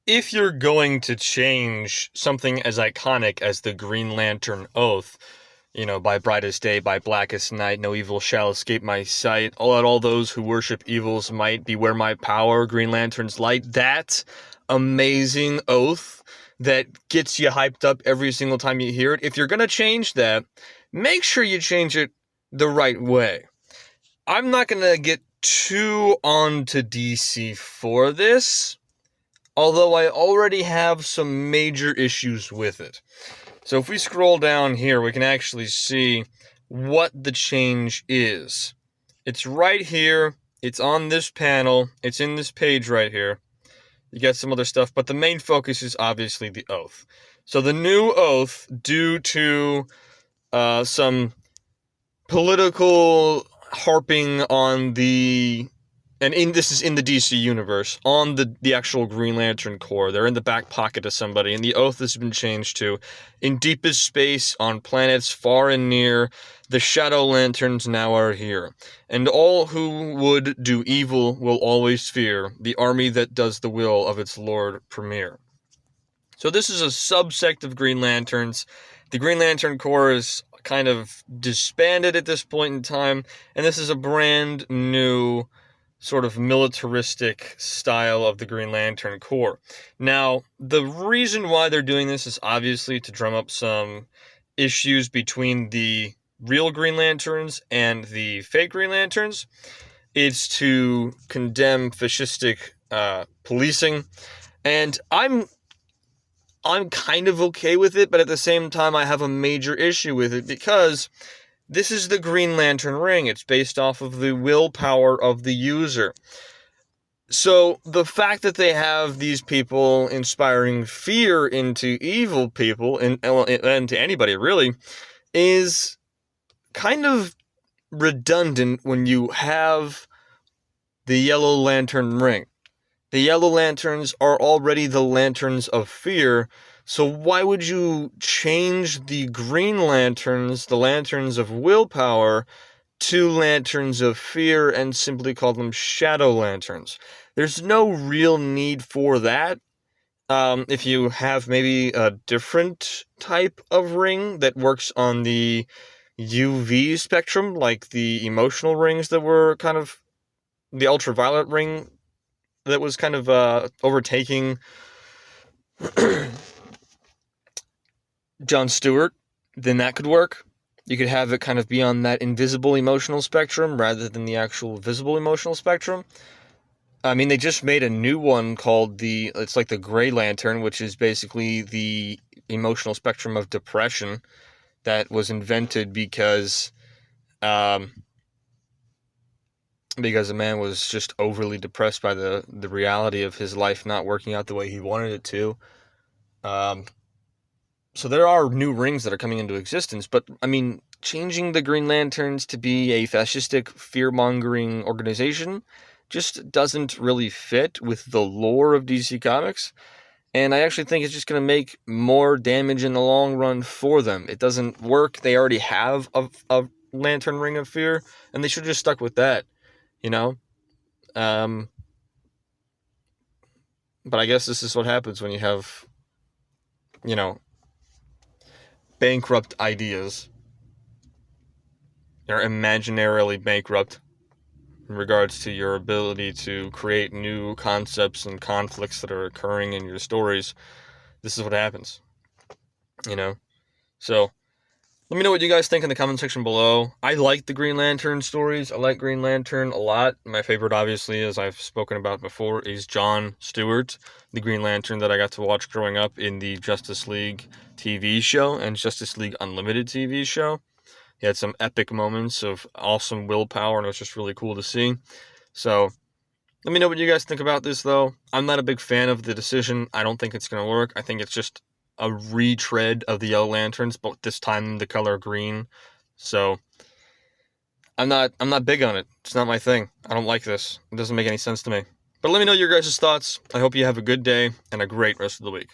if you're going to change something as iconic as the Green Lantern Oath, by brightest day, by blackest night, no evil shall escape my sight. All those who worship evil's might, beware my power, Green Lantern's light. That amazing oath that gets you hyped up every single time you hear it. If you're going to change that, make sure you change it the right way. I'm not going to get too on to DC for this, although I already have some major issues with it. So if we scroll down here, we can actually see what the change is. It's right here. It's on this panel. It's in this page right here. You got some other stuff, but the main focus is obviously the oath. So the new oath, due to some political harping on this is in the DC universe, on the actual Green Lantern Corps. They're in the back pocket of somebody, and the oath has been changed to, in deepest space, on planets far and near, the Shadow Lanterns now are here. And all who would do evil will always fear, the army that does the will of its Lord Premier. So this is a subsect of Green Lanterns. The Green Lantern Corps is kind of disbanded at this point in time, and this is a brand new sort of militaristic style of the Green Lantern Corps. Now, the reason why they're doing this is obviously to drum up some issues between the real Green Lanterns and the fake Green Lanterns. It's to condemn fascistic policing, and I'm kind of okay with it, but at the same time I have a major issue with it because this is the Green Lantern ring. It's based off of the willpower of the user. So the fact that they have these people inspiring fear into evil people, and to anybody really, is kind of redundant when you have the Yellow Lantern ring. The Yellow Lanterns are already the Lanterns of Fear, so why would you change the Green Lanterns, the Lanterns of Willpower, to Lanterns of Fear and simply call them Shadow Lanterns? There's no real need for that. If you have maybe a different type of ring that works on the UV spectrum, like the emotional rings that were kind of the ultraviolet ring that was kind of overtaking John Stewart, then that could work. You could have it kind of be on that invisible emotional spectrum rather than the actual visible emotional spectrum. I mean, they just made a new one called it's like the Gray Lantern, which is basically the emotional spectrum of depression that was invented because a man was just overly depressed by the reality of his life not working out the way he wanted it to. So there are new rings that are coming into existence, but, I mean, changing the Green Lanterns to be a fascistic, fear-mongering organization just doesn't really fit with the lore of DC Comics, and I actually think it's just going to make more damage in the long run for them. It doesn't work. They already have a Lantern Ring of Fear, and they should have just stuck with that, But I guess this is what happens when you have, bankrupt ideas. You're imaginarily bankrupt in regards to your ability to create new concepts and conflicts that are occurring in your stories. This is what happens, So, let me know what you guys think in the comment section below. I like the Green Lantern stories. I like Green Lantern a lot. My favorite, obviously, as I've spoken about before, is John Stewart, the Green Lantern that I got to watch growing up in the Justice League TV show and Justice League Unlimited TV show. He had some epic moments of awesome willpower, and it was just really cool to see. So, let me know what you guys think about this, though. I'm not a big fan of the decision. I don't think it's going to work. I think it's just a retread of the Yellow Lanterns, but this time the color green. So I'm not big on it. It's not my thing. I don't like this. It doesn't make any sense to me. But let me know your guys' thoughts. I hope you have a good day and a great rest of the week.